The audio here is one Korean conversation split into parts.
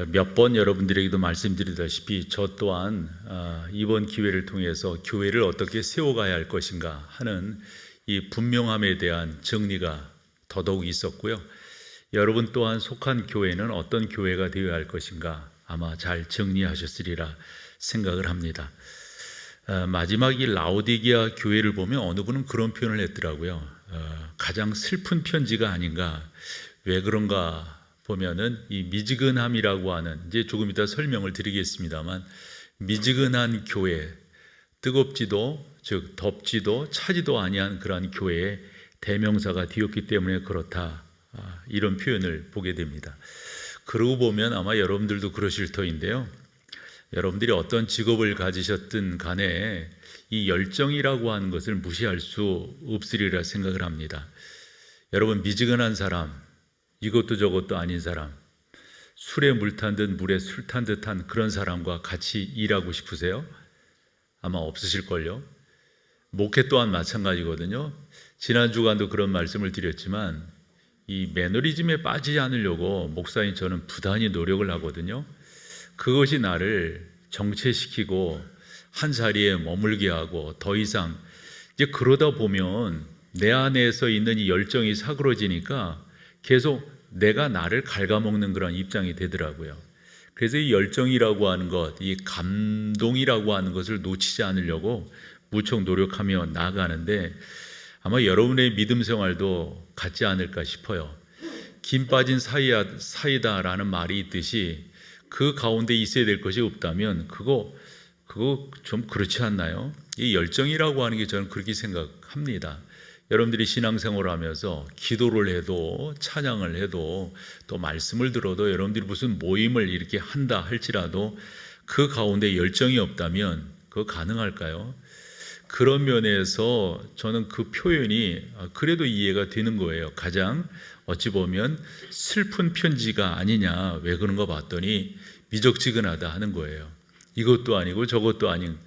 몇 번 여러분들에게도 말씀드리다시피 저 또한 이번 기회를 통해서 교회를 어떻게 세워가야 할 것인가 하는 이 분명함에 대한 정리가 더더욱 있었고요. 여러분 또한 속한 교회는 어떤 교회가 되어야 할 것인가 아마 잘 정리하셨으리라 생각을 합니다. 마지막 이 라오디게아 교회를 보면 어느 분은 그런 표현을 했더라고요. 가장 슬픈 편지가 아닌가. 왜 그런가 보면은 이 미지근함이라고 하는, 이제 조금 이따 설명을 드리겠습니다만, 미지근한 교회, 뜨겁지도 즉 덥지도 차지도 아니한 그러한 교회의 대명사가 되었기 때문에 그렇다, 이런 표현을 보게 됩니다. 그러고 보면 아마 여러분들도 그러실 터인데요, 여러분들이 어떤 직업을 가지셨든 간에 이 열정이라고 하는 것을 무시할 수 없으리라 생각을 합니다. 여러분, 미지근한 사람, 이것도 저것도 아닌 사람, 술에 물 탄 듯 물에 술 탄 듯한 그런 사람과 같이 일하고 싶으세요? 아마 없으실걸요. 목회 또한 마찬가지거든요. 지난 주간도 그런 말씀을 드렸지만 이 매너리즘에 빠지지 않으려고 목사인 저는 부단히 노력을 하거든요. 그것이 나를 정체시키고 한 자리에 머물게 하고 더 이상 이제 그러다 보면 내 안에서 있는 이 열정이 사그러지니까 계속 내가 나를 갉아먹는 그런 입장이 되더라고요. 그래서 이 열정이라고 하는 것, 이 감동이라고 하는 것을 놓치지 않으려고 무척 노력하며 나아가는데 아마 여러분의 믿음 생활도 같지 않을까 싶어요. 김 빠진 사이다라는 말이 있듯이 그 가운데 있어야 될 것이 없다면 그거 좀 그렇지 않나요? 이 열정이라고 하는 게 저는 그렇게 생각합니다. 여러분들이 신앙생활을 하면서 기도를 해도 찬양을 해도 또 말씀을 들어도 여러분들이 무슨 모임을 이렇게 한다 할지라도 그 가운데 열정이 없다면 그거 가능할까요? 그런 면에서 저는 그 표현이 그래도 이해가 되는 거예요. 가장 어찌 보면 슬픈 편지가 아니냐, 왜 그런가 봤더니 미적지근하다 하는 거예요. 이것도 아니고 저것도 아닌.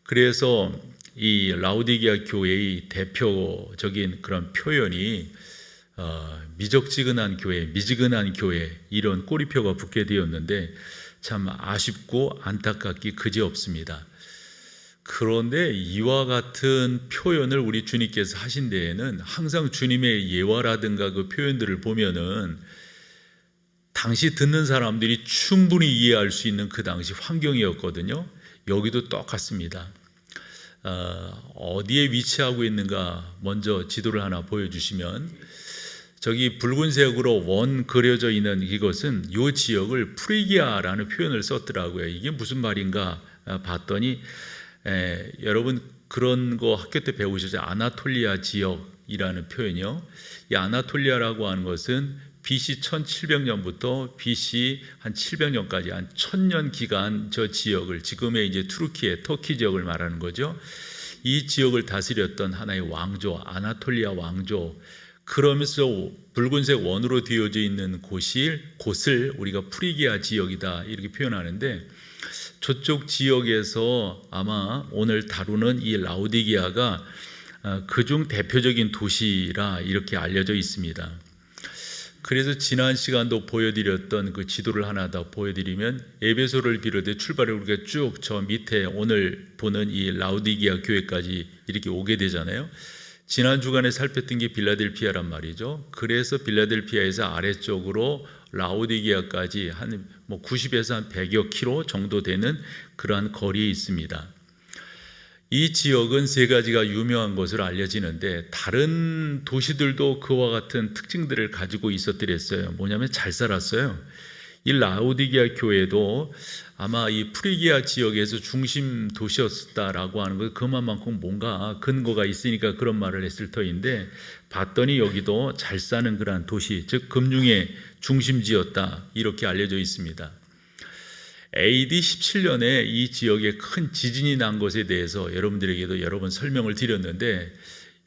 그래서 이 라오디게아 교회의 대표적인 그런 표현이 미적지근한 교회, 미지근한 교회, 이런 꼬리표가 붙게 되었는데 참 아쉽고 안타깝기 그지없습니다. 그런데 이와 같은 표현을 우리 주님께서 하신 데에는 항상 주님의 예화라든가 그 표현들을 보면은 당시 듣는 사람들이 충분히 이해할 수 있는 그 당시 환경이었거든요. 여기도 똑같습니다. 어디에 위치하고 있는가 먼저 지도를 하나 보여주시면, 저기 붉은색으로 원 그려져 있는 이것은 이 지역을 프리기아라는 표현을 썼더라고요. 이게 무슨 말인가 봤더니 여러분 그런 거 학교 때 배우셨죠? 아나톨리아 지역이라는 표현이요. 이 아나톨리아라고 하는 것은 BC 1700년부터 BC 한 700년까지 한 1000년 기간 저 지역을, 지금의 이제 투르키의 터키 지역을 말하는 거죠. 이 지역을 다스렸던 하나의 왕조, 아나톨리아 왕조. 그러면서 붉은색 원으로 되어져 있는 곳을 우리가 프리기아 지역이다 이렇게 표현하는데, 저쪽 지역에서 아마 오늘 다루는 이 라오디게아가 그중 대표적인 도시라 이렇게 알려져 있습니다. 그래서 지난 시간도 보여드렸던 그 지도를 하나 더 보여드리면, 에베소를 비롯해 출발을 우리가 쭉 저 밑에 오늘 보는 이 라오디게아 교회까지 이렇게 오게 되잖아요. 지난 주간에 살폈던 게 빌라델피아란 말이죠. 그래서 빌라델피아에서 아래쪽으로 라오디게아까지 한 90에서 한 100여 킬로 정도 되는 그러한 거리에 있습니다. 이 지역은 세 가지가 유명한 것으로 알려지는데 다른 도시들도 그와 같은 특징들을 가지고 있었더랬어요. 뭐냐면 잘 살았어요. 이 라오디게아 교회도 아마 이 프리기아 지역에서 중심 도시였다라고 하는 것, 그만큼 뭔가 근거가 있으니까 그런 말을 했을 터인데, 봤더니 여기도 잘 사는 그러한 도시, 즉 금융의 중심지였다 이렇게 알려져 있습니다. AD 17년에 이 지역에 큰 지진이 난 것에 대해서 여러분들에게도 여러 번 설명을 드렸는데,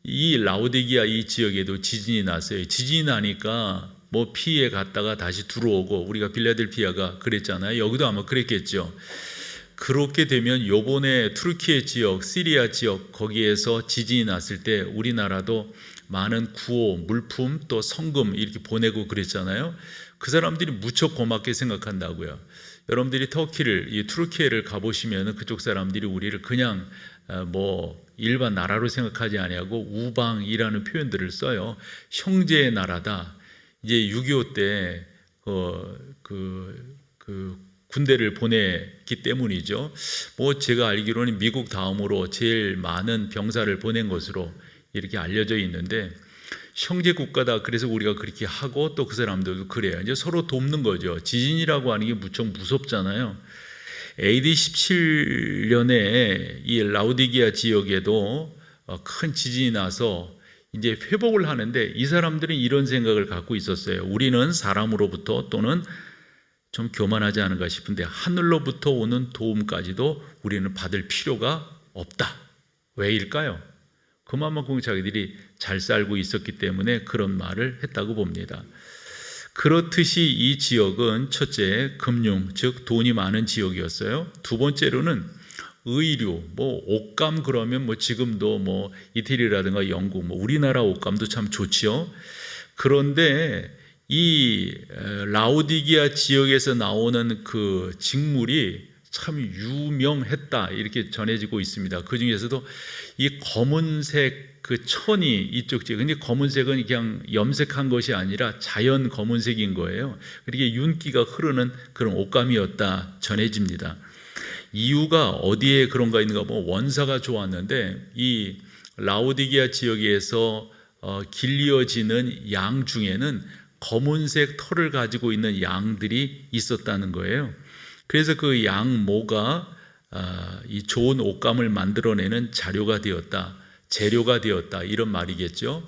이 라오디게아 이 지역에도 지진이 났어요. 지진이 나니까 피해 갔다가 다시 들어오고, 우리가 빌라델피아가 그랬잖아요. 여기도 아마 그랬겠죠. 그렇게 되면 요번에 투르키의 지역, 시리아 지역 거기에서 지진이 났을 때 우리나라도 많은 구호, 물품 또 성금 이렇게 보내고 그랬잖아요. 그 사람들이 무척 고맙게 생각한다고요. 여러분들이 터키를, 투르키에를 가보시면 그쪽 사람들이 우리를 그냥 뭐 일반 나라로 생각하지 아니하고 우방이라는 표현들을 써요. 형제의 나라다. 이제 6.25 때 군대를 보냈기 때문이죠. 뭐 제가 알기로는 미국 다음으로 제일 많은 병사를 보낸 것으로 이렇게 알려져 있는데, 형제 국가다. 그래서 우리가 그렇게 하고 또 그 사람들도 그래요. 이제 서로 돕는 거죠. 지진이라고 하는 게 무척 무섭잖아요. AD 17년에 이 라우디기아 지역에도 큰 지진이 나서 이제 회복을 하는데, 이 사람들은 이런 생각을 갖고 있었어요. 우리는 사람으로부터 또는 좀 교만하지 않은가 싶은데 하늘로부터 오는 도움까지도 우리는 받을 필요가 없다. 왜일까요? 그만큼 자기들이 잘 살고 있었기 때문에 그런 말을 했다고 봅니다. 그렇듯이 이 지역은 첫째 금융, 즉 돈이 많은 지역이었어요. 두 번째로는 의류, 뭐 옷감, 그러면 뭐 지금도 뭐 이태리라든가 영국, 뭐 우리나라 옷감도 참 좋지요. 그런데 이 라우디기아 지역에서 나오는 그 직물이 참 유명했다, 이렇게 전해지고 있습니다. 그 중에서도 이 검은색 그 천이 이쪽 지역, 근데 검은색은 그냥 염색한 것이 아니라 자연 검은색인 거예요. 그렇게 윤기가 흐르는 그런 옷감이었다 전해집니다. 이유가 어디에 그런가 있는가 보면 원사가 좋았는데, 이 라우디기아 지역에서 길리어지는 양 중에는 검은색 털을 가지고 있는 양들이 있었다는 거예요. 그래서 그 양모가 이 좋은 옷감을 만들어내는 자료가 되었다, 재료가 되었다, 이런 말이겠죠.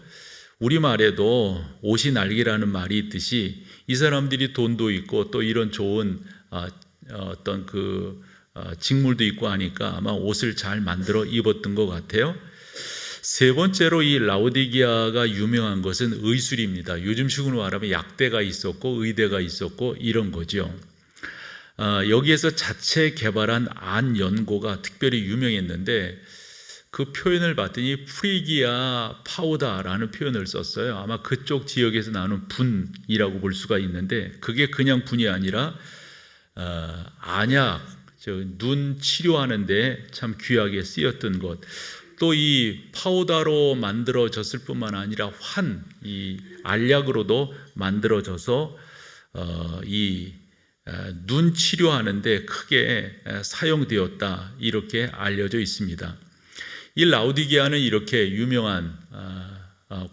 우리말에도 옷이 날개라는 말이 있듯이 이 사람들이 돈도 있고 또 이런 좋은 어떤 직물도 있고 하니까 아마 옷을 잘 만들어 입었던 것 같아요. 세 번째로 이 라우디기아가 유명한 것은 의술입니다. 요즘식으로 말하면 약대가 있었고 의대가 있었고 이런 거죠. 여기에서 자체 개발한 안 연고가 특별히 유명했는데, 그 표현을 봤더니 프리기아 파우다라는 표현을 썼어요. 아마 그쪽 지역에서 나오는 분이라고 볼 수가 있는데, 그게 그냥 분이 아니라 안약, 눈 치료하는데 참 귀하게 쓰였던 것. 또 이 파우더로 만들어졌을 뿐만 아니라 이 알약으로도 만들어져서 이 눈 치료하는데 크게 사용되었다, 이렇게 알려져 있습니다. 이 라우디게아는 이렇게 유명한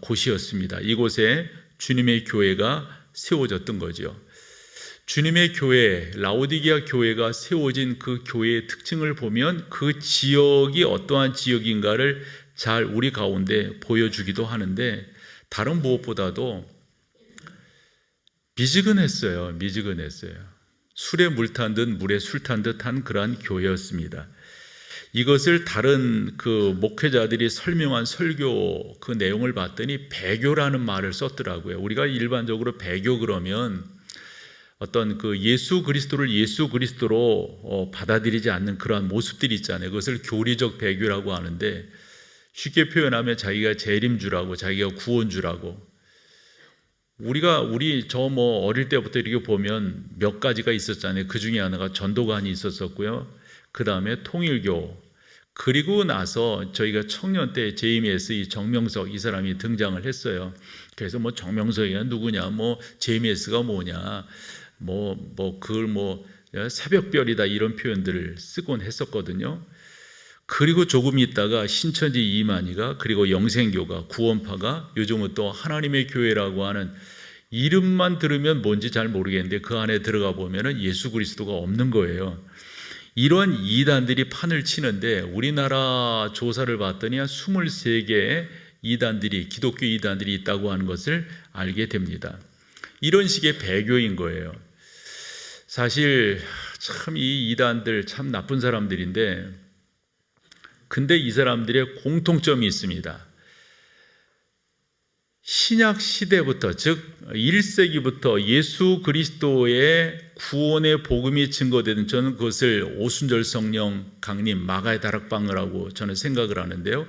곳이었습니다. 이곳에 주님의 교회가 세워졌던 거죠. 주님의 교회, 라우디게아 교회가 세워진 그 교회의 특징을 보면 그 지역이 어떠한 지역인가를 잘 우리 가운데 보여주기도 하는데, 다른 무엇보다도 미지근했어요. 술에 물 탄 듯 물에 술 탄 듯한 그러한 교회였습니다. 이것을 다른 그 목회자들이 설명한 설교 그 내용을 봤더니 배교라는 말을 썼더라고요. 우리가 일반적으로 배교 그러면 어떤 그 예수 그리스도를 예수 그리스도로 받아들이지 않는 그러한 모습들이 있잖아요. 그것을 교리적 배교라고 하는데, 쉽게 표현하면 자기가 재림주라고, 자기가 구원주라고. 우리 저 뭐 어릴 때부터 이렇게 보면 몇 가지가 있었잖아요. 그 중에 하나가 전도관이 있었었고요. 그 다음에 통일교. 그리고 나서 저희가 청년 때 JMS 이 정명석 이 사람이 등장을 했어요. 그래서 뭐 정명석이가 누구냐, 뭐 JMS가 뭐냐, 그걸 새벽별이다, 이런 표현들을 쓰곤 했었거든요. 그리고 조금 있다가 신천지 이만희가, 그리고 영생교가, 구원파가, 요즘은 또 하나님의 교회라고 하는, 이름만 들으면 뭔지 잘 모르겠는데 그 안에 들어가 보면은 예수 그리스도가 없는 거예요. 이런 이단들이 판을 치는데, 우리나라 조사를 봤더니 한 23개의 이단들이, 기독교 이단들이 있다고 하는 것을 알게 됩니다. 이런 식의 배교인 거예요. 사실 참 이 이단들 참 나쁜 사람들인데, 근데 이 사람들의 공통점이 있습니다. 신약 시대부터, 즉 1세기부터 예수 그리스도의 구원의 복음이 증거되는, 저는 그것을 오순절 성령 강림, 마가의 다락방이라고 저는 생각을 하는데요.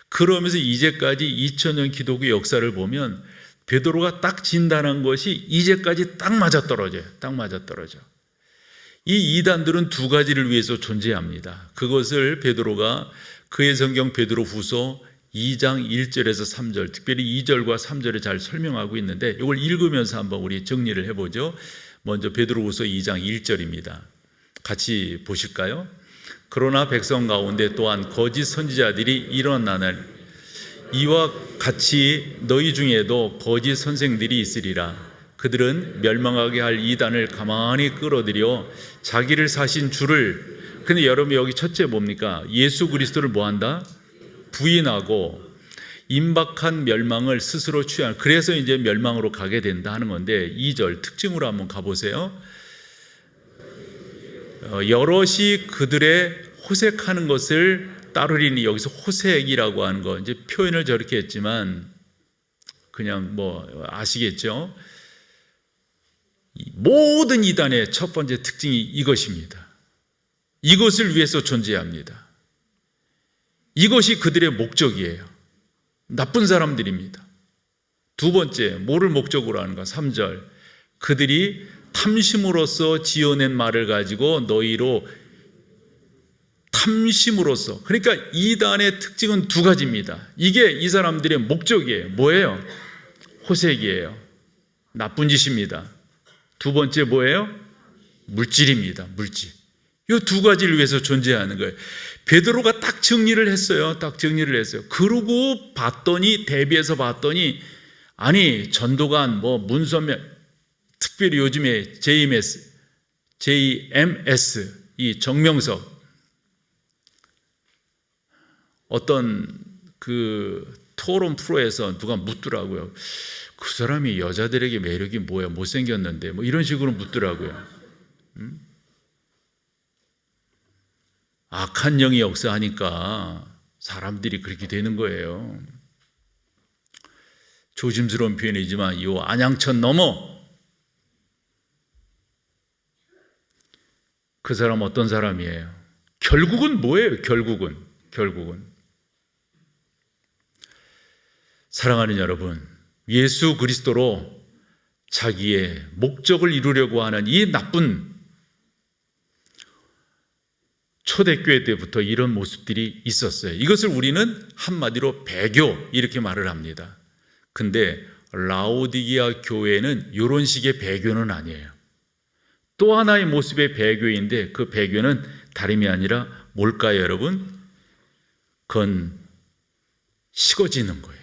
그러면서 이제까지 2000년 기독교 역사를 보면 베드로가 딱 진단한 것이 이제까지 딱 맞아떨어져요. 딱 맞아떨어져. 이 이단들은 두 가지를 위해서 존재합니다. 그것을 베드로가 그의 성경 베드로후서 2장 1절에서 3절, 특별히 2절과 3절에 잘 설명하고 있는데 이걸 읽으면서 한번 우리 정리를 해보죠. 먼저 베드로후서 2장 1절입니다. 같이 보실까요? 그러나 백성 가운데 또한 거짓 선지자들이 일어나는 이와 같이 너희 중에도 거짓 선생들이 있으리라. 그들은 멸망하게 할 이단을 가만히 끌어들여 자기를 사신 주를, 근데 여러분 여기 첫째 뭡니까? 예수 그리스도를 뭐한다? 부인하고 임박한 멸망을 스스로 취한, 그래서 이제 멸망으로 가게 된다 하는 건데 2절 특징으로 한번 가보세요. 여럿이 그들의 호색하는 것을 따르리니, 여기서 호색이라고 하는 거 이제 표현을 저렇게 했지만 그냥 뭐 아시겠죠? 모든 이단의 첫 번째 특징이 이것입니다. 이것을 위해서 존재합니다. 이것이 그들의 목적이에요. 나쁜 사람들입니다. 두 번째, 뭐를 목적으로 하는가? 3절, 그들이 탐심으로써 지어낸 말을 가지고 너희로, 탐심으로써, 그러니까 이단의 특징은 두 가지입니다. 이게 이 사람들의 목적이에요. 뭐예요? 호색이에요. 나쁜 짓입니다. 두 번째 뭐예요? 물질입니다. 물질. 이 두 가지를 위해서 존재하는 거예요. 베드로가 딱 정리를 했어요. 딱 정리를 했어요. 그러고 봤더니, 대비해서 봤더니, 아니 전도관 뭐 문서면, 특별히 요즘에 JMS 이 정명석, 어떤 그 토론 프로에서 누가 묻더라고요. 그 사람이 여자들에게 매력이 뭐야? 못생겼는데 뭐 이런 식으로 묻더라고요. 악한 영이 역사하니까 사람들이 그렇게 되는 거예요. 조심스러운 표현이지만 이 안양천 넘어 그 사람 어떤 사람이에요? 결국은 뭐예요? 결국은 사랑하는 여러분, 예수 그리스도로 자기의 목적을 이루려고 하는 이 나쁜, 초대교회 때부터 이런 모습들이 있었어요. 이것을 우리는 한마디로 배교 이렇게 말을 합니다. 근데 라오디게아 교회는 이런 식의 배교는 아니에요. 또 하나의 모습의 배교인데 그 배교는 다름이 아니라 뭘까요, 여러분? 그건 식어지는 거예요.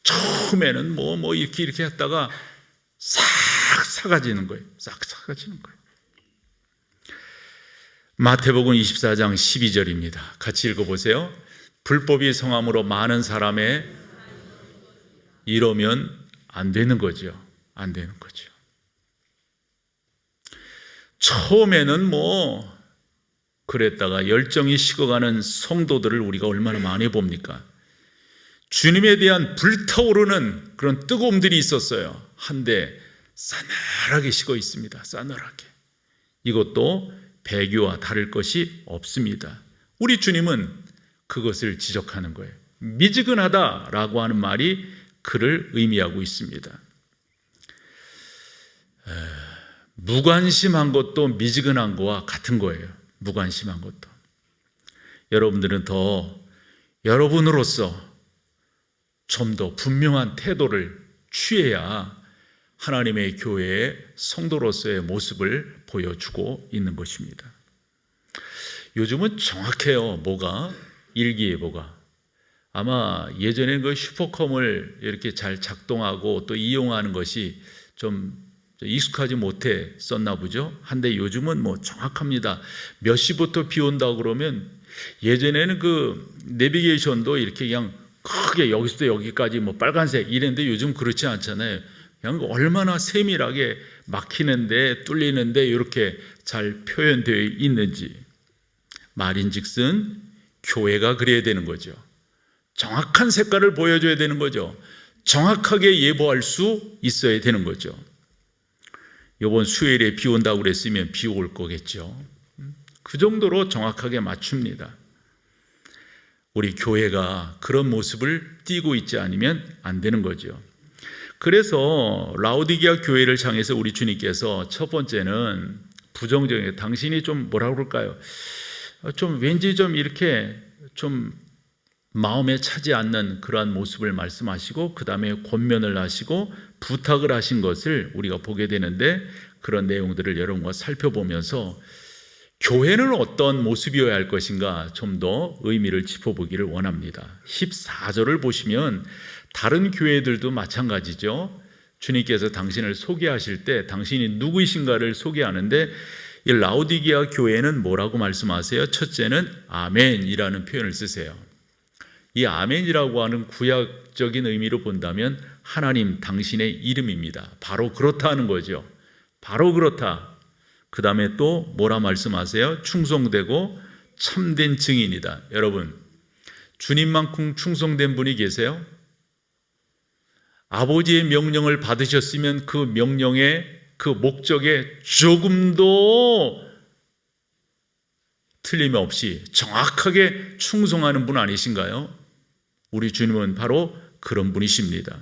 처음에는 뭐 이렇게 했다가 싹 사가지는 거예요. 싹 사가지는 거예요. 마태복음 24장 12절입니다. 같이 읽어보세요. 불법이 성함으로 많은 사람의, 이러면 안 되는 거죠. 안 되는 거죠. 처음에는 뭐 그랬다가 열정이 식어가는 성도들을 우리가 얼마나 많이 봅니까? 주님에 대한 불타오르는 그런 뜨거움들이 있었어요. 한데 싸늘하게 식어 있습니다. 싸늘하게. 이것도 배교와 다를 것이 없습니다. 우리 주님은 그것을 지적하는 거예요. 미지근하다라고 하는 말이 그를 의미하고 있습니다. 무관심한 것도 미지근한 거와 같은 거예요. 무관심한 것도. 여러분들은 더 여러분으로서 좀 더 분명한 태도를 취해야 하나님의 교회의 성도로서의 모습을 보여주고 있는 것입니다. 요즘은 정확해요. 뭐가? 일기예보가. 아마 예전에 그 슈퍼컴을 이렇게 잘 작동하고 또 이용하는 것이 좀 익숙하지 못했었나 보죠. 한데 요즘은 뭐 정확합니다. 몇 시부터 비 온다고 그러면, 예전에는 그 내비게이션도 이렇게 그냥 크게 여기서부터 여기까지 뭐 빨간색 이랬는데 요즘 그렇지 않잖아요. 그냥 얼마나 세밀하게 막히는데 뚫리는데 이렇게 잘 표현되어 있는지. 말인즉슨 교회가 그래야 되는 거죠. 정확한 색깔을 보여줘야 되는 거죠. 정확하게 예보할 수 있어야 되는 거죠. 이번 수요일에 비 온다고 그랬으면 비 올 거겠죠. 그 정도로 정확하게 맞춥니다. 우리 교회가 그런 모습을 띠고 있지 않으면 안 되는 거죠. 그래서 라오디게아 교회를 향해서 우리 주님께서 첫 번째는 부정적인, 당신이 좀 뭐라 그럴까요? 좀 왠지 좀 이렇게 좀 마음에 차지 않는 그러한 모습을 말씀하시고, 그 다음에 권면을 하시고 부탁을 하신 것을 우리가 보게 되는데, 그런 내용들을 여러분과 살펴보면서 교회는 어떤 모습이어야 할 것인가 좀 더 의미를 짚어보기를 원합니다. 14절을 보시면 다른 교회들도 마찬가지죠. 주님께서 당신을 소개하실 때 당신이 누구이신가를 소개하는데, 이 라오디게아 교회는 뭐라고 말씀하세요? 첫째는 아멘이라는 표현을 쓰세요. 이 아멘이라고 하는 구약적인 의미로 본다면 하나님 당신의 이름입니다. 바로 그렇다 하는 거죠. 바로 그렇다. 그 다음에 또 뭐라 말씀하세요? 충성되고 참된 증인이다. 여러분, 주님만큼 충성된 분이 계세요? 아버지의 명령을 받으셨으면 그 명령의 그 목적에 조금도 틀림없이 정확하게 충성하는 분 아니신가요? 우리 주님은 바로 그런 분이십니다.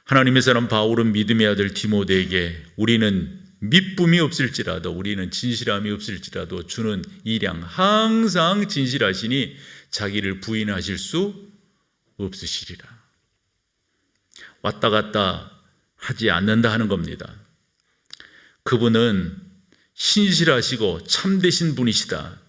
하나님의 사람 바울은 믿음의 아들 디모데에게 우리는 미쁨이 없을지라도, 우리는 진실함이 없을지라도 주는 이량 항상 진실하시니 자기를 부인하실 수 없으시리라. 왔다 갔다 하지 않는다 하는 겁니다. 그분은 신실하시고 참되신 분이시다.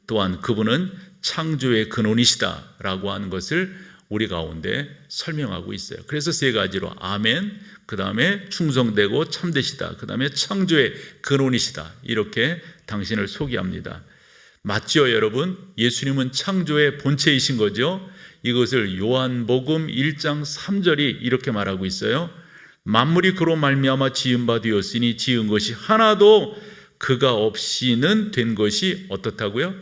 또한 그분은 창조의 근원이시다 라고 하는 것을 우리 가운데 설명하고 있어요. 그래서 세 가지로 아멘, 그 다음에 충성되고 참되시다, 그 다음에 창조의 근원이시다, 이렇게 당신을 소개합니다. 맞죠, 여러분? 예수님은 창조의 본체이신 거죠. 이것을 요한복음 1장 3절이 이렇게 말하고 있어요. 만물이 그로 말미암아 지은 바 되었으니 지은 것이 하나도 그가 없이는 된 것이 어떻다고요?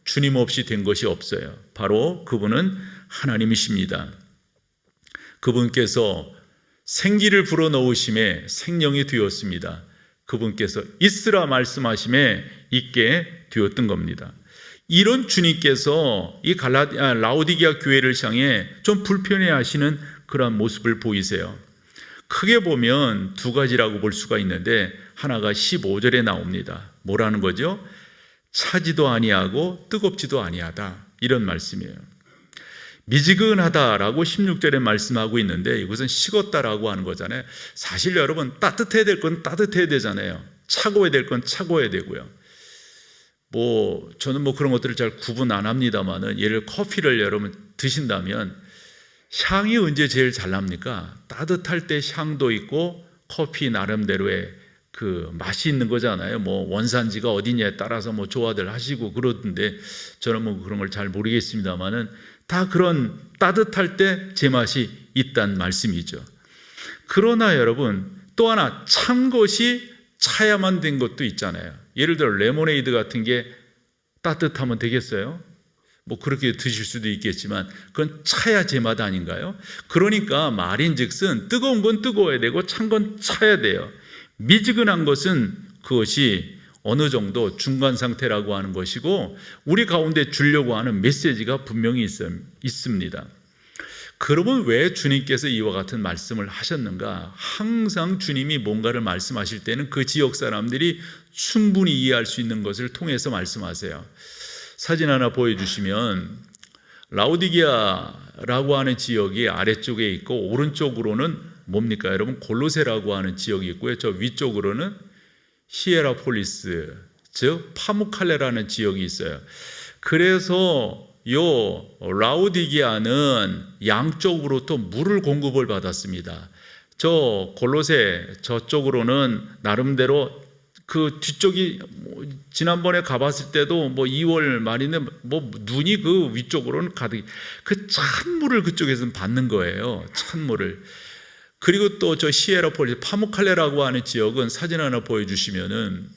주님 없이 된 것이 없어요. 바로 그분은 하나님이십니다. 그분께서 생기를 불어넣으심에 생명이 되었습니다. 그분께서 있으라 말씀하심에 있게 되었던 겁니다. 이런 주님께서 이 라오디게아 교회를 향해 좀 불편해하시는 그런 모습을 보이세요. 크게 보면 두 가지라고 볼 수가 있는데, 하나가 15절에 나옵니다. 뭐라는 거죠? 차지도 아니하고 뜨겁지도 아니하다, 이런 말씀이에요. 미지근하다라고 16절에 말씀하고 있는데, 이것은 식었다라고 하는 거잖아요. 사실 여러분, 따뜻해야 될 건 따뜻해야 되잖아요. 차가워야 될 건 차가워야 되고요. 저는 그런 것들을 잘 구분 안 합니다만은, 예를 커피를 여러분 드신다면 향이 언제 제일 잘 납니까? 따뜻할 때 향도 있고 커피 나름대로의 그 맛이 있는 거잖아요. 원산지가 어디냐에 따라서 조화들 하시고 그러던데, 저는 그런 걸 잘 모르겠습니다만은 다 그런 따뜻할 때 제맛이 있단 말씀이죠. 그러나 여러분, 또 하나 찬 것이 차야만 된 것도 있잖아요. 예를 들어 레모네이드 같은 게 따뜻하면 되겠어요? 그렇게 드실 수도 있겠지만 그건 차야 제맛 아닌가요? 그러니까 말인즉슨 뜨거운 건 뜨거워야 되고 찬 건 차야 돼요. 미지근한 것은 그것이 어느 정도 중간 상태라고 하는 것이고, 우리 가운데 주려고 하는 메시지가 분명히 있습니다. 그러면 왜 주님께서 이와 같은 말씀을 하셨는가? 항상 주님이 뭔가를 말씀하실 때는 그 지역 사람들이 충분히 이해할 수 있는 것을 통해서 말씀하세요. 사진 하나 보여주시면, 라오디게아라고 하는 지역이 아래쪽에 있고, 오른쪽으로는 뭡니까 여러분? 골로새라고 하는 지역이 있고요. 저 위쪽으로는 히에라폴리스, 즉 파무칼레라는 지역이 있어요. 그래서 요 라오디게아는 양쪽으로 또 물을 공급을 받았습니다. 저 골로새 저쪽으로는 나름대로 그 뒤쪽이 지난번에 가봤을 때도 2월 말인데 눈이 그 위쪽으로는 가득, 그 찬물을 그쪽에서는 받는 거예요. 찬물을. 그리고 또 저 시에라폴리스 파무칼레라고 하는 지역은 사진 하나 보여주시면은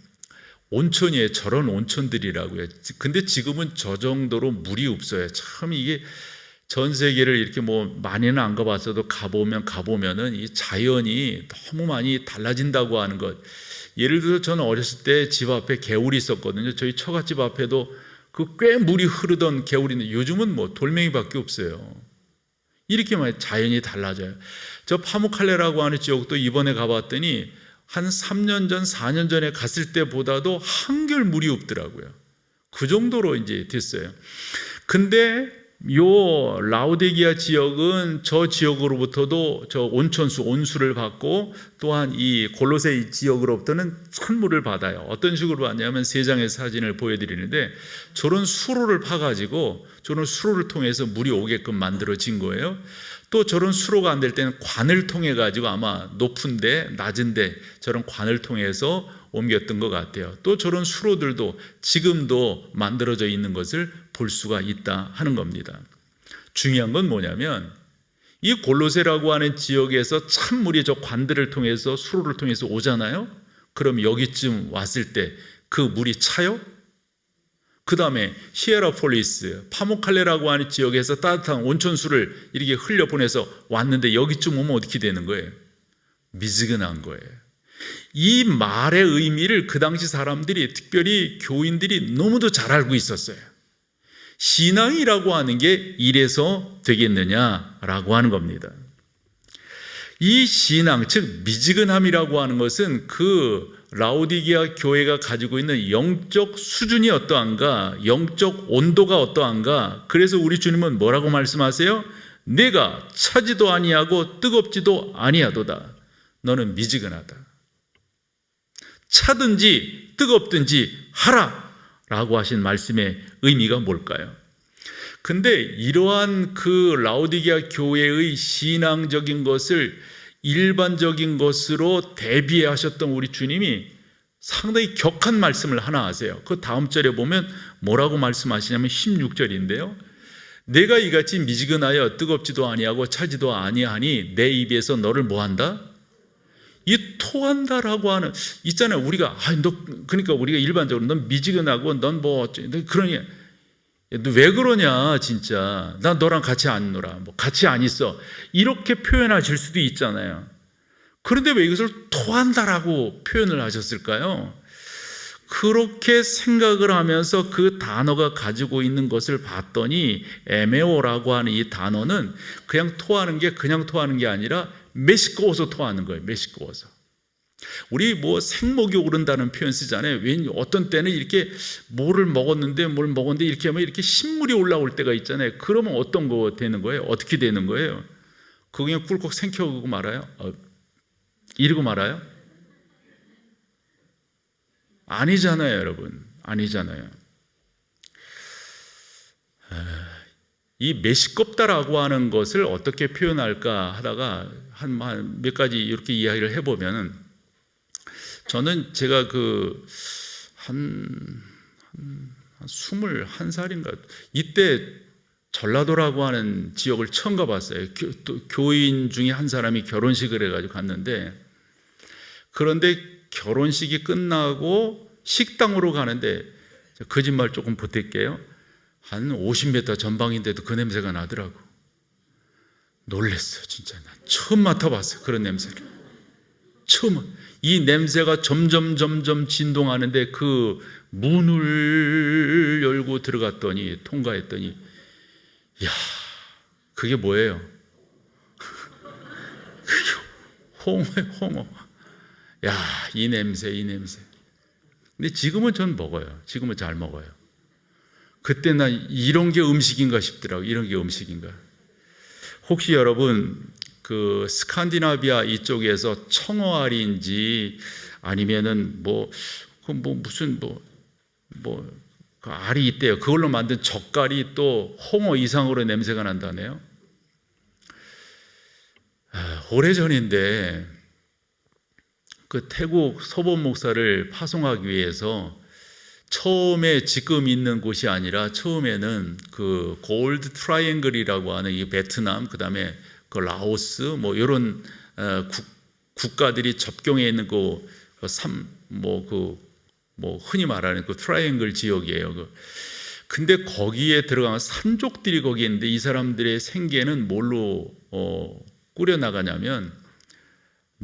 온천이에요. 저런 온천들이라고요. 근데 지금은 저 정도로 물이 없어요. 참 이게 전 세계를 이렇게 많이는 안 가봤어도 가보면은 이 자연이 너무 많이 달라진다고 하는 것. 예를 들어서 저는 어렸을 때 집 앞에 개울이 있었거든요. 저희 처갓집 앞에도 그 꽤 물이 흐르던 개울인데 요즘은 뭐 돌멩이밖에 없어요. 이렇게 많이 자연이 달라져요. 저 파묵칼레라고 하는 지역도 이번에 가봤더니 한 3년 전, 4년 전에 갔을 때보다도 한결 물이 없더라고요. 그 정도로 이제 됐어요. 근데 요 라오디게아 지역은 저 지역으로부터도 저 온천수, 온수를 받고 또한 이 골로새 지역으로부터는 찬물을 받아요. 어떤 식으로 받냐면 세 장의 사진을 보여드리는데 저런 수로를 파가지고 저런 수로를 통해서 물이 오게끔 만들어진 거예요. 또 저런 수로가 안 될 때는 관을 통해 가지고 아마 높은데 낮은데 저런 관을 통해서 옮겼던 것 같아요. 또 저런 수로들도 지금도 만들어져 있는 것을 볼 수가 있다 하는 겁니다. 중요한 건 뭐냐면 이 골로새라고 하는 지역에서 찬물이 저 관들을 통해서 수로를 통해서 오잖아요. 그럼 여기쯤 왔을 때 그 물이 차요? 그 다음에 히에라폴리스, 파묵칼레라고 하는 지역에서 따뜻한 온천수를 이렇게 흘려보내서 왔는데 여기쯤 오면 어떻게 되는 거예요? 미지근한 거예요. 이 말의 의미를 그 당시 사람들이, 특별히 교인들이 너무도 잘 알고 있었어요. 신앙이라고 하는 게 이래서 되겠느냐라고 하는 겁니다. 이 신앙, 즉 미지근함이라고 하는 것은 그 라오디게아 교회가 가지고 있는 영적 수준이 어떠한가, 영적 온도가 어떠한가. 그래서 우리 주님은 뭐라고 말씀하세요? 내가 차지도 아니하고 뜨겁지도 아니하도다. 너는 미지근하다. 차든지 뜨겁든지 하라 라고 하신 말씀의 의미가 뭘까요? 근데 이러한 그 라오디게아 교회의 신앙적인 것을 일반적인 것으로 대비하셨던 우리 주님이 상당히 격한 말씀을 하나 하세요. 그 다음 절에 보면 뭐라고 말씀하시냐면 16절인데요. 내가 이같이 미지근하여 뜨겁지도 아니하고 차지도 아니하니 내 입에서 너를 뭐한다? 이 토한다라고 하는 있잖아요. 우리가 그러니까 우리가 일반적으로 넌 미지근하고 넌 뭐 그러니 너 왜 그러냐 진짜 나 너랑 같이 안 놀아 뭐 같이 안 있어 이렇게 표현하실 수도 있잖아요. 그런데 왜 이것을 토한다라고 표현을 하셨을까요? 그렇게 생각을 하면서 그 단어가 가지고 있는 것을 봤더니 에메오라고 하는 이 단어는 그냥 토하는 게 그냥 토하는 게 아니라 메시꺼워서 토하는 거예요. 메시꺼워서. 우리 뭐 생목이 오른다는 표현 쓰잖아요. 왠 어떤 때는 이렇게 뭘 먹었는데 이렇게 하면 이렇게 신물이 올라올 때가 있잖아요. 그러면 어떤 거 되는 거예요? 어떻게 되는 거예요? 그거 그냥 꿀꺽 생겨오고 말아요? 이러고 말아요? 아니잖아요, 여러분. 아니잖아요. 이 메시껍다라고 하는 것을 어떻게 표현할까 하다가 한 몇 가지 이렇게 이야기를 해보면 저는 제가 한 21살인가 이때 전라도라고 하는 지역을 처음 가봤어요. 교인 중에 한 사람이 결혼식을 해가지고 갔는데 그런데 결혼식이 끝나고 식당으로 가는데 거짓말 조금 보탤게요. 한 50m 전방인데도 그 냄새가 나더라고. 놀랬어요. 진짜 나 처음 맡아봤어요. 그런 냄새를. 처음. 이 냄새가 점점 진동하는데 그 문을 열고 들어갔더니 통과했더니 야 그게 뭐예요? 홍어. 야, 이 냄새. 근데 지금은 전 먹어요. 지금은 잘 먹어요. 그때 나 이런 게 음식인가 싶더라고요. 이런 게 음식인가. 혹시 여러분 그 스칸디나비아 이쪽에서 청어알인지 아니면은 무슨 그 알이 있대요. 그걸로 만든 젓갈이 또 홍어 이상으로 냄새가 난다네요. 오래전인데 그 태국 서본 목사를 파송하기 위해서 처음에 지금 있는 곳이 아니라 처음에는 그 골드 트라이앵글이라고 하는 이 베트남 그다음에 그 라오스 뭐 이런 국가들이 접경에 있는 흔히 말하는 그 트라이앵글 지역이에요. 근데 거기에 들어가면 산족들이 거기에 있는데 이 사람들의 생계는 뭘로 꾸려 나가냐면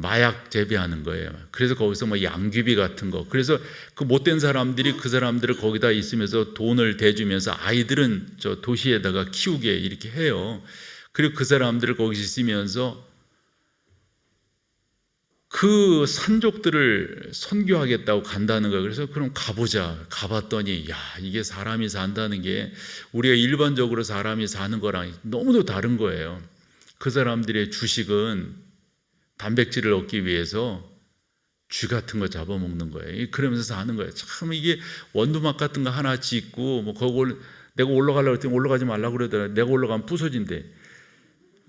마약 재배하는 거예요. 그래서 거기서 뭐 양귀비 같은 거. 그래서 그 못된 사람들이 그 사람들을 거기다 있으면서 돈을 대주면서 아이들은 저 도시에다가 키우게 이렇게 해요. 그리고 그 사람들을 거기서 있으면서 그 산족들을 선교하겠다고 간다는 거예요. 그래서 그럼 가보자. 가봤더니 야, 이게 사람이 산다는 게 우리가 일반적으로 사람이 사는 거랑 너무도 다른 거예요. 그 사람들의 주식은 단백질을 얻기 위해서 쥐 같은 거 잡아먹는 거예요. 그러면서 사는 거예요. 참 이게 원두막 같은 거 하나 짓고 뭐 그걸 내가 올라가려고 했더니 올라가지 말라고 그러더라고요. 내가 올라가면 부서진대.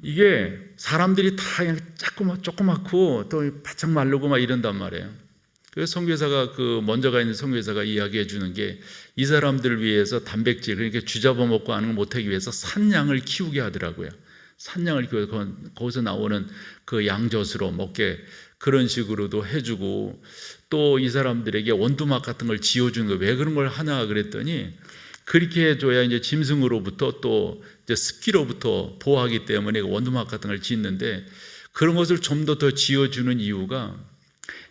이게 사람들이 다 그냥 조그맣고 또 바짝 마르고 막 이런단 말이에요. 그래서 선교사가 그 먼저 가 있는 선교사가 이야기해 주는 게 이 사람들을 위해서 단백질, 그러니까 쥐 잡아먹고 하는 걸 못하기 위해서 산양을 키우게 하더라고요. 산양을 키워서 거기서 나오는 그 양젖으로 먹게 그런 식으로도 해주고, 또 이 사람들에게 원두막 같은 걸 지어주는 거. 왜 그런 걸 하나 그랬더니 그렇게 해줘야 이제 짐승으로부터 또 이제 습기로부터 보호하기 때문에 원두막 같은 걸 짓는데, 그런 것을 좀 더 지어주는 이유가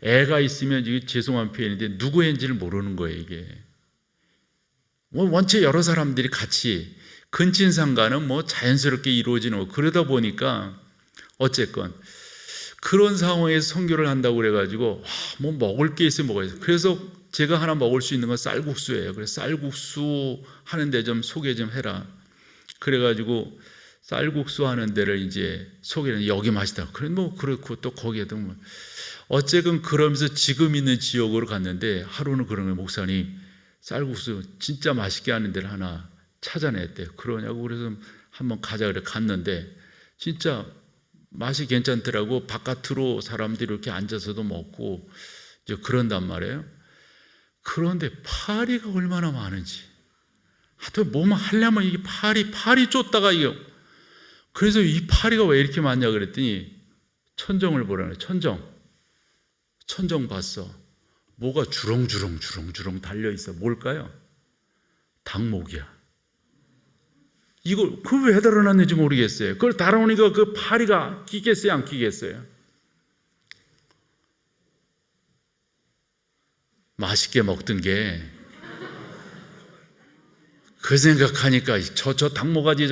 애가 있으면, 이게 죄송한 표현인데 누구 애인지를 모르는 거예요. 이게 원체 여러 사람들이 같이 근친상간은 뭐 자연스럽게 이루어지는 거. 그러다 보니까 어쨌건 그런 상황에서 선교를 한다고 그래가지고 뭐 먹을 게 있으면 먹어야 돼요. 그래서 제가 하나 먹을 수 있는 건 쌀국수예요. 그래서 쌀국수 하는데 좀 소개 좀 해라. 그래가지고 쌀국수 하는 데를 이제 소개를, 여기 맛있다. 그래 뭐 그렇고 또 거기에도 뭐 어쨌든 그러면서 지금 있는 지역으로 갔는데 하루는 그러면 목사님 쌀국수 진짜 맛있게 하는 데를 하나 찾아냈대요. 그러냐고. 그래서 한번 가자 그래 갔는데 진짜 맛이 괜찮더라고. 바깥으로 사람들이 이렇게 앉아서도 먹고 이제 그런단 말이에요. 그런데 파리가 얼마나 많은지. 하여튼 뭐만 하려면 이게 파리 쫓다가 이게. 그래서 이 파리가 왜 이렇게 많냐 그랬더니 천정을 보라네. 천정 봤어. 뭐가 주렁주렁 달려있어. 뭘까요? 닭목이야. 이걸 그걸 왜 달아놨는지 모르겠어요. 그걸 달아오니까 그 파리가 끼겠어요, 안 끼겠어요? 맛있게 먹던 게 그 생각하니까 저 닭모가지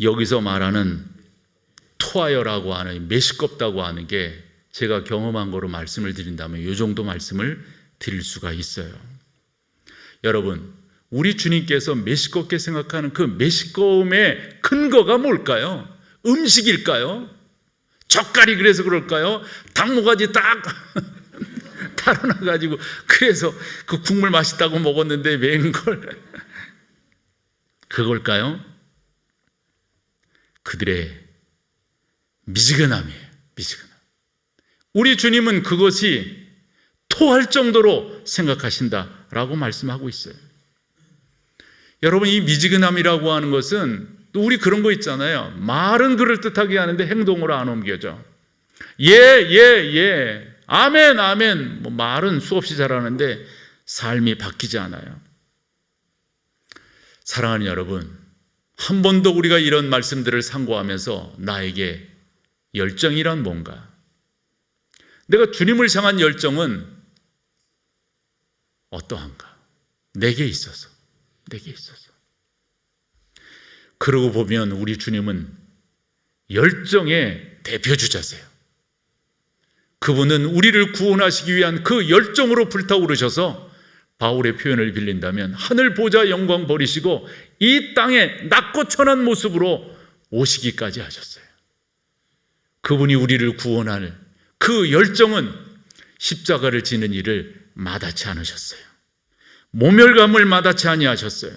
여기서 말하는 토하여라고 하는 메시껍다고 하는 게 제가 경험한 거로 말씀을 드린다면 이 정도 말씀을 드릴 수가 있어요. 여러분, 우리 주님께서 메시껍게 생각하는 그 메시꺼움의 근거가 뭘까요? 음식일까요? 젓갈이 그래서 그럴까요? 닭모가지 딱 달아나가지고 그래서 그 국물 맛있다고 먹었는데 웬걸 그걸까요? 그들의 미지근함이에요. 미지근함. 우리 주님은 그것이 토할 정도로 생각하신다라고 말씀하고 있어요. 여러분, 이 미지근함이라고 하는 것은 또 우리 그런 거 있잖아요. 말은 그럴듯하게 하는데 행동으로 안 옮겨져. 예, 아멘. 뭐 말은 수없이 잘하는데 삶이 바뀌지 않아요. 사랑하는 여러분, 한 번 더 우리가 이런 말씀들을 상고하면서 나에게 열정이란 뭔가? 내가 주님을 향한 열정은 어떠한가? 내게 있어서. 그러고 보면 우리 주님은 열정의 대표주자세요. 그분은 우리를 구원하시기 위한 그 열정으로 불타오르셔서 바울의 표현을 빌린다면 하늘 보좌 영광 버리시고 이 땅에 낮고 천한 모습으로 오시기까지 하셨어요. 그분이 우리를 구원할 그 열정은 십자가를 지는 일을 마다치 않으셨어요. 모멸감을 마다치 아니하셨어요.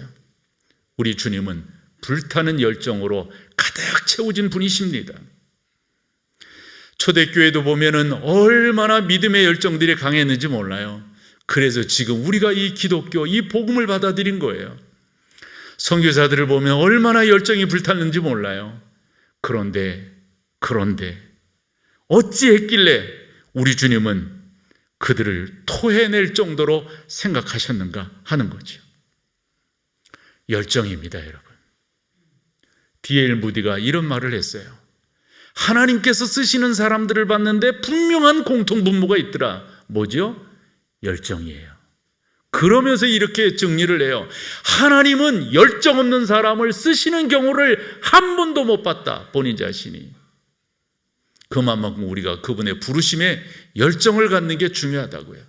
우리 주님은 불타는 열정으로 가득 채워진 분이십니다. 초대교회도 보면은 얼마나 믿음의 열정들이 강했는지 몰라요. 그래서 지금 우리가 이 기독교, 이 복음을 받아들인 거예요. 선교사들을 보면 얼마나 열정이 불탔는지 몰라요. 그런데 어찌했길래 우리 주님은 그들을 토해낼 정도로 생각하셨는가 하는 거죠. 열정입니다, 여러분. D.L. 무디가 이런 말을 했어요. 하나님께서 쓰시는 사람들을 봤는데 분명한 공통분모가 있더라. 뭐죠? 열정이에요. 그러면서 이렇게 정리를 해요. 하나님은 열정 없는 사람을 쓰시는 경우를 한 번도 못 봤다. 본인 자신이. 그만큼 우리가 그분의 부르심에 열정을 갖는 게 중요하다고요.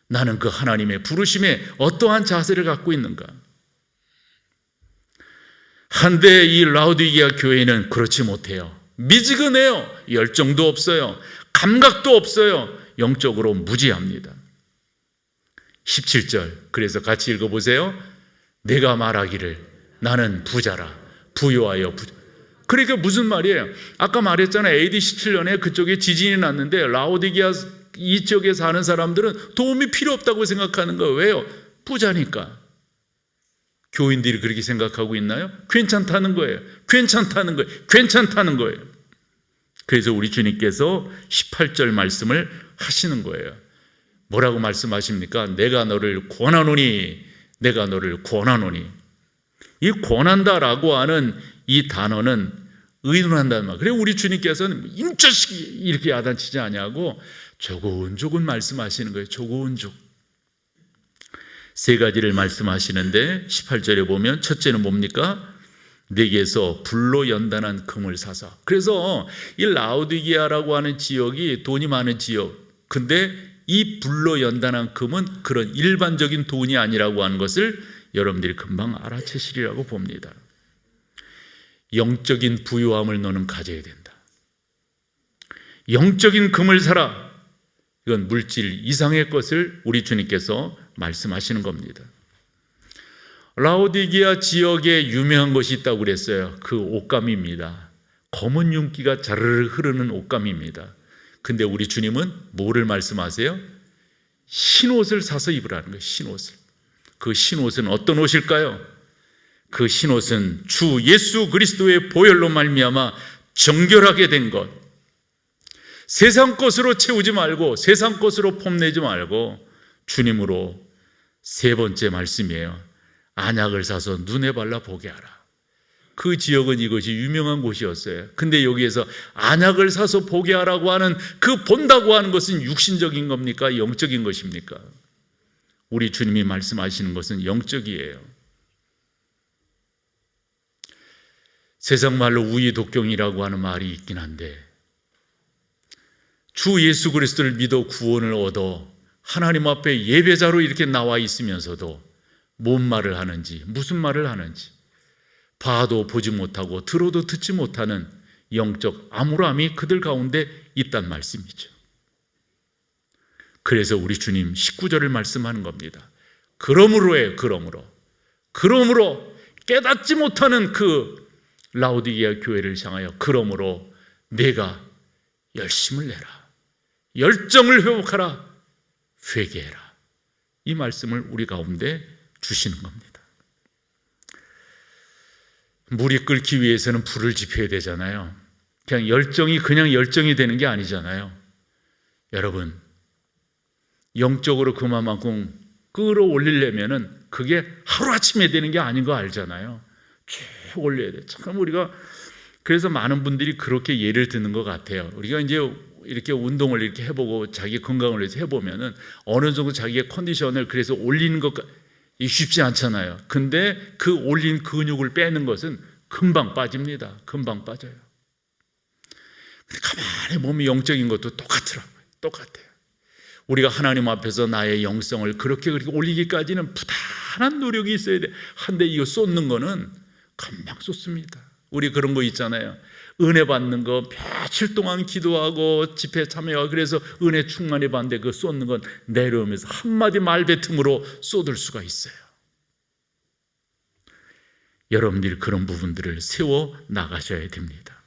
나는 그 하나님의 부르심에 어떠한 자세를 갖고 있는가? 한데 이 라오디게아 교회는 그렇지 못해요. 미지근해요. 열정도 없어요. 감각도 없어요. 영적으로 무지합니다. 17절, 그래서 같이 읽어보세요. 내가 말하기를 나는 부자라 부유하여 부자. 그러니까 무슨 말이에요? 아까 말했잖아요. AD 17년에 그쪽에 지진이 났는데 라오디게아 이 지역에 사는 사람들은 도움이 필요 없다고 생각하는 거예요. 왜요? 부자니까. 교인들이 그렇게 생각하고 있나요? 괜찮다는 거예요. 괜찮다는 거예요. 괜찮다는 거예요. 그래서 우리 주님께서 18절 말씀을 하시는 거예요. 뭐라고 말씀하십니까? 내가 너를 권하노니, 내가 너를 권하노니. 이 권한다라고 하는 이 단어는 의논한다는 말. 그래서 우리 주님께서는 임자식이 이렇게 야단치지 아니하고 조곤조곤 말씀하시는 거예요. 조곤조곤. 세 가지를 말씀하시는데 18절에 보면 첫째는 뭡니까? 내게서 불로 연단한 금을 사사. 그래서 이 라오디게아라고 하는 지역이 돈이 많은 지역. 근데 이 불로 연단한 금은 그런 일반적인 돈이 아니라고 하는 것을 여러분들이 금방 알아채시리라고 봅니다. 영적인 부유함을 너는 가져야 된다. 영적인 금을 사라. 이건 물질 이상의 것을 우리 주님께서 말씀하시는 겁니다. 라오디게아 지역에 유명한 것이 있다고 그랬어요. 그 옷감입니다. 검은 윤기가 자르르 흐르는 옷감입니다. 근데 우리 주님은 뭐를 말씀하세요? 흰옷을 사서 입으라는 거예요. 흰옷을. 그 흰옷은 어떤 옷일까요? 그 흰옷은 주 예수 그리스도의 보혈로 말미암아 정결하게 된 것. 세상 것으로 채우지 말고 세상 것으로 폼내지 말고 주님으로. 세 번째 말씀이에요. 안약을 사서 눈에 발라 보게 하라. 그 지역은 이것이 유명한 곳이었어요. 근데 여기에서 안약을 사서 보게 하라고 하는 그 본다고 하는 것은 육신적인 겁니까? 영적인 것입니까? 우리 주님이 말씀하시는 것은 영적이에요. 세상 말로 우의독경이라고 하는 말이 있긴 한데 주 예수 그리스도를 믿어 구원을 얻어 하나님 앞에 예배자로 이렇게 나와 있으면서도 뭔 말을 하는지, 무슨 말을 하는지 봐도 보지 못하고 들어도 듣지 못하는 영적 암울함이 그들 가운데 있단 말씀이죠. 그래서 우리 주님 19절을 말씀하는 겁니다. 그러므로예요. 그러므로 깨닫지 못하는 그 라오디게아 교회를 향하여 그러므로 내가 열심을 내라. 열정을 회복하라. 회개해라. 이 말씀을 우리 가운데 주시는 겁니다. 물이 끓기 위해서는 불을 지펴야 되잖아요. 그냥 열정이 되는 게 아니잖아요. 여러분, 영적으로 그만큼 끌어올리려면은 그게 하루아침에 되는 게 아닌 거 알잖아요. 쭉 올려야 돼. 참 우리가 그래서 많은 분들이 그렇게 예를 드는 것 같아요. 우리가 이제 이렇게 운동을 이렇게 해보고 자기 건강을 위해서 해보면은 어느 정도 자기의 컨디션을 그래서 올리는 것 쉽지 않잖아요. 근데 그 올린 근육을 빼는 것은 금방 빠집니다. 금방 빠져요. 가만히 보면 영적인 것도 똑같더라고요. 똑같아요. 우리가 하나님 앞에서 나의 영성을 그렇게 올리기까지는 부단한 노력이 있어야 돼. 한데 이거 쏟는 거는 금방 쏟습니다. 우리 그런 거 있잖아요. 은혜 받는 거 며칠 동안 기도하고 집회 참여하고 그래서 은혜 충만히 받는데 그 쏟는 건 내려오면서 한마디 말뱉음으로 쏟을 수가 있어요. 여러분들이 그런 부분들을 세워 나가셔야 됩니다.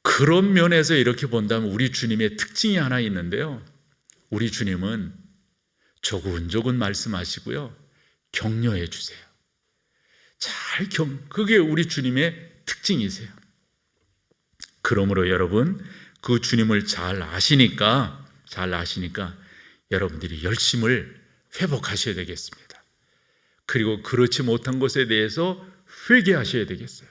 그런 면에서 이렇게 본다면 우리 주님의 특징이 하나 있는데요. 우리 주님은 조근조근 말씀하시고요. 격려해 주세요. 그게 우리 주님의 특징이세요. 그러므로 여러분, 그 주님을 잘 아시니까 여러분들이 열심을 회복하셔야 되겠습니다. 그리고 그렇지 못한 것에 대해서 회개하셔야 되겠어요.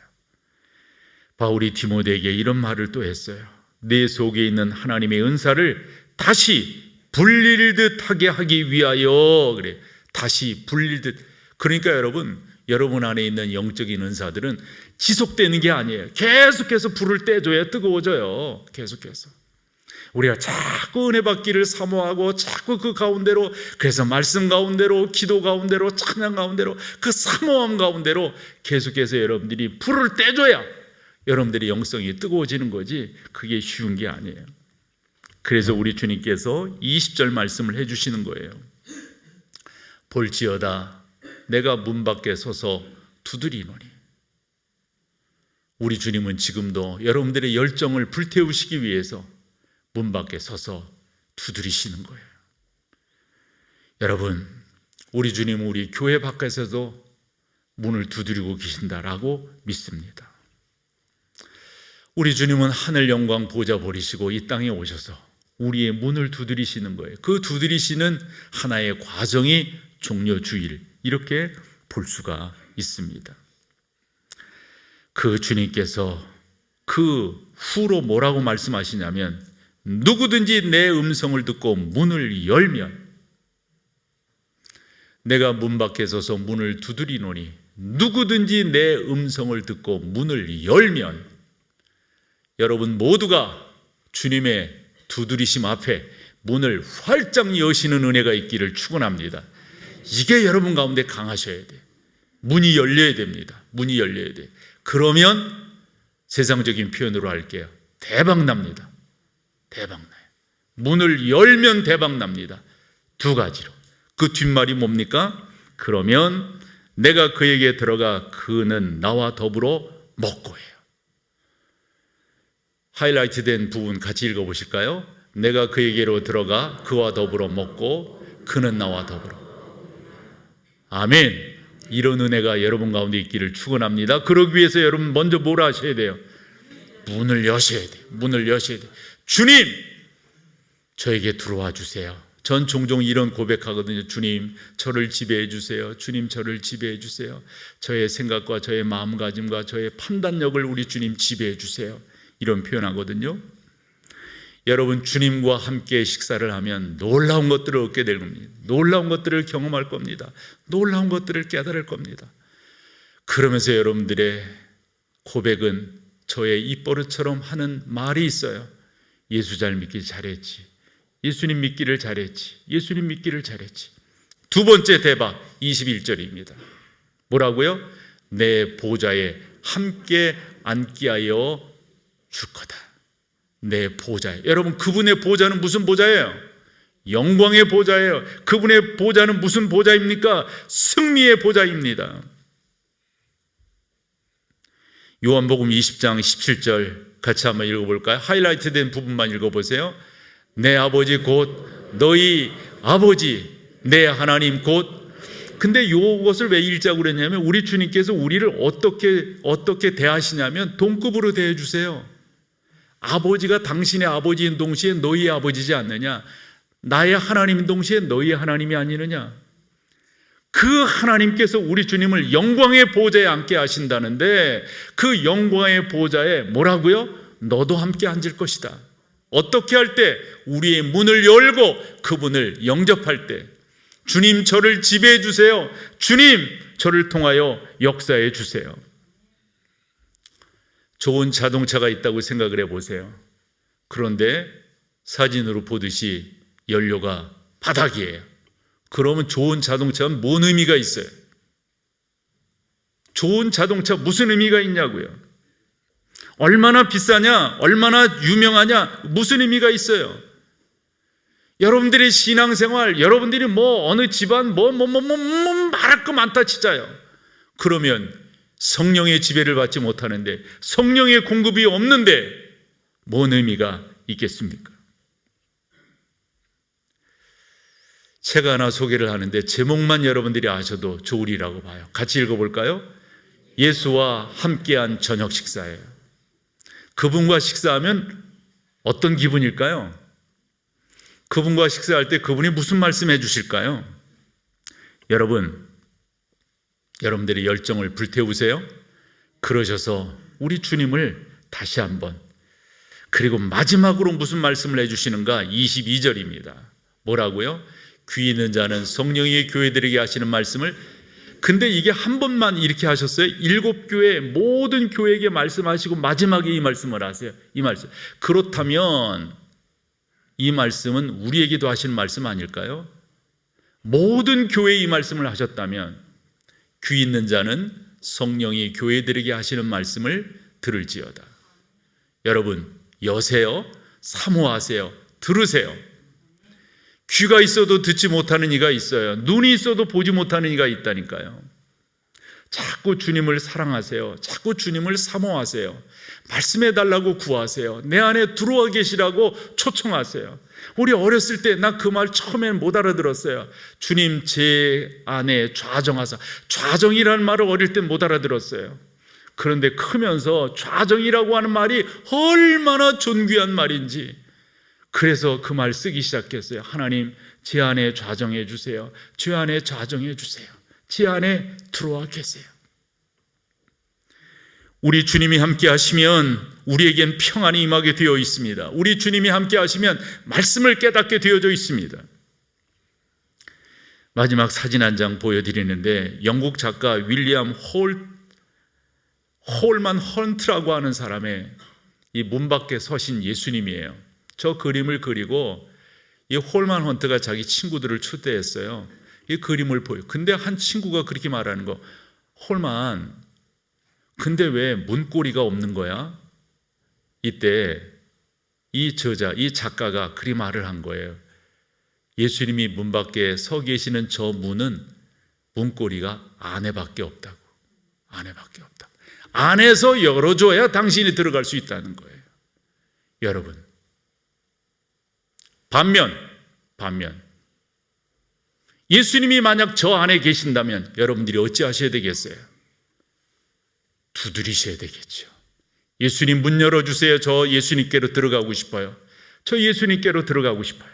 바울이 디모데에게 이런 말을 또 했어요. 내 속에 있는 하나님의 은사를 다시 불릴 듯하게 하기 위하여. 그래. 다시 불릴 듯. 그러니까 여러분 안에 있는 영적인 은사들은 지속되는 게 아니에요. 계속해서 불을 떼줘야 뜨거워져요. 계속해서. 우리가 자꾸 은혜 받기를 사모하고 자꾸 그 가운데로, 그래서 말씀 가운데로, 기도 가운데로, 찬양 가운데로, 그 사모함 가운데로 계속해서 여러분들이 불을 떼줘야 여러분들의 영성이 뜨거워지는 거지, 그게 쉬운 게 아니에요. 그래서 우리 주님께서 20절 말씀을 해주시는 거예요. 볼지어다 내가 문 밖에 서서 두드리노니. 우리 주님은 지금도 여러분들의 열정을 불태우시기 위해서 문 밖에 서서 두드리시는 거예요. 여러분, 우리 주님은 우리 교회 밖에서도 문을 두드리고 계신다라고 믿습니다. 우리 주님은 하늘 영광 보좌 버리시고 이 땅에 오셔서 우리의 문을 두드리시는 거예요. 그 두드리시는 하나의 과정이 종려주일, 이렇게 볼 수가 있습니다. 그 주님께서 그 후로 뭐라고 말씀하시냐면, 누구든지 내 음성을 듣고 문을 열면, 내가 문 밖에 서서 문을 두드리노니 누구든지 내 음성을 듣고 문을 열면, 여러분 모두가 주님의 두드리심 앞에 문을 활짝 여시는 은혜가 있기를 축원합니다. 이게 여러분 가운데 강하셔야 돼요. 문이 열려야 됩니다. 문이 열려야 돼요. 그러면 세상적인 표현으로 할게요. 대박 납니다. 대박 나요. 문을 열면 대박 납니다. 두 가지로. 그 뒷말이 뭡니까? 그러면 내가 그에게 들어가 그는 나와 더불어 먹고 해요. 하이라이트 된 부분 같이 읽어보실까요? 내가 그에게로 들어가 그와 더불어 먹고 그는 나와 더불어. 아멘. 이런 은혜가 여러분 가운데 있기를 축원합니다. 그러기 위해서 여러분 먼저 뭘 하셔야 돼요? 문을 여셔야 돼요. 문을 여셔야 돼요. 주님, 저에게 들어와 주세요. 전 종종 이런 고백하거든요. 주님, 저를 지배해 주세요. 주님, 저를 지배해 주세요. 저의 생각과 저의 마음가짐과 저의 판단력을 우리 주님 지배해 주세요. 이런 표현하거든요. 여러분, 주님과 함께 식사를 하면 놀라운 것들을 얻게 될 겁니다. 놀라운 것들을 경험할 겁니다. 놀라운 것들을 깨달을 겁니다. 그러면서 여러분들의 고백은 저의 입버릇처럼 하는 말이 있어요. 예수 잘 믿기 잘했지. 예수님 믿기를 잘했지. 예수님 믿기를 잘했지. 두 번째 대박 21절입니다. 뭐라고요? 내 보좌에 함께 앉게 하여 줄 거다. 내 보좌에. 여러분, 그분의 보좌는 무슨 보좌예요? 영광의 보좌예요. 그분의 보좌는 무슨 보좌입니까? 승리의 보좌입니다. 요한복음 20장 17절 같이 한번 읽어볼까요? 하이라이트 된 부분만 읽어보세요. 내 아버지 곧 너희 아버지, 내 하나님 곧. 근데 이것을 왜 읽자고 그랬냐면, 우리 주님께서 우리를 어떻게 대하시냐면 동급으로 대해 주세요. 아버지가 당신의 아버지인 동시에 너희의 아버지지 않느냐? 나의 하나님인 동시에 너희의 하나님이 아니느냐? 그 하나님께서 우리 주님을 영광의 보좌에 앉게 하신다는데, 그 영광의 보좌에 뭐라고요? 너도 함께 앉을 것이다. 어떻게 할 때? 우리의 문을 열고 그분을 영접할 때. 주님, 저를 지배해 주세요. 주님, 저를 통하여 역사해 주세요. 좋은 자동차가 있다고 생각을 해보세요. 그런데 사진으로 보듯이 연료가 바닥이에요. 그러면 좋은 자동차는 뭔 의미가 있어요? 좋은 자동차 무슨 의미가 있냐고요? 얼마나 비싸냐? 얼마나 유명하냐? 무슨 의미가 있어요? 여러분들의 신앙생활, 여러분들이 어느 집안 말할 거 많다 진짜요. 그러면 성령의 지배를 받지 못하는데, 성령의 공급이 없는데 뭔 의미가 있겠습니까? 책 하나 소개를 하는데 제목만 여러분들이 아셔도 좋으리라고 봐요. 같이 읽어볼까요? 예수와 함께한 저녁 식사예요. 그분과 식사하면 어떤 기분일까요? 그분과 식사할 때 그분이 무슨 말씀해 주실까요? 여러분들의 열정을 불태우세요. 그러셔서 우리 주님을 다시 한번, 그리고 마지막으로 무슨 말씀을 해주시는가? 22절입니다. 뭐라고요? 귀 있는 자는 성령이 교회들에게 하시는 말씀을. 근데 이게 한 번만 이렇게 하셨어요? 7교회 모든 교회에게 말씀하시고 마지막에 이 말씀을 하세요. 이 말씀. 그렇다면 이 말씀은 우리에게도 하시는 말씀 아닐까요? 모든 교회에 이 말씀을 하셨다면 귀 있는 자는 성령이 교회들에게 하시는 말씀을 들을지어다. 여러분, 여세요, 사모하세요, 들으세요. 귀가 있어도 듣지 못하는 이가 있어요. 눈이 있어도 보지 못하는 이가 있다니까요. 자꾸 주님을 사랑하세요. 자꾸 주님을 사모하세요. 말씀해 달라고 구하세요. 내 안에 들어와 계시라고 초청하세요. 우리 어렸을 때 나 그 말 처음에는 못 알아들었어요. 주님 제 안에 좌정하사. 좌정이라는 말을 어릴 때 못 알아들었어요. 그런데 크면서 좌정이라고 하는 말이 얼마나 존귀한 말인지, 그래서 그 말 쓰기 시작했어요. 하나님, 제 안에 좌정해 주세요. 제 안에 좌정해 주세요. 제 안에 들어와 계세요. 우리 주님이 함께 하시면 우리에겐 평안이 임하게 되어 있습니다. 우리 주님이 함께 하시면 말씀을 깨닫게 되어져 있습니다. 마지막 사진 한 장 보여드리는데, 영국 작가 윌리엄 홀만 헌트라고 하는 사람의 이 문 밖에 서신 예수님이에요. 저 그림을 그리고 이 홀만 헌트가 자기 친구들을 초대했어요. 이 그림을 보여. 근데 한 친구가 그렇게 말하는 거, 홀만, 근데 왜 문고리가 없는 거야? 이때 이 저자, 이 작가가 그리 말을 한 거예요. 예수님이 문 밖에 서 계시는 저 문은 문고리가 안에밖에 없다고. 안에밖에 없다. 안에서 열어줘야 당신이 들어갈 수 있다는 거예요. 여러분, 반면 예수님이 만약 저 안에 계신다면 여러분들이 어찌하셔야 되겠어요? 두드리셔야 되겠죠. 예수님 문 열어주세요. 저 예수님께로 들어가고 싶어요. 저 예수님께로 들어가고 싶어요.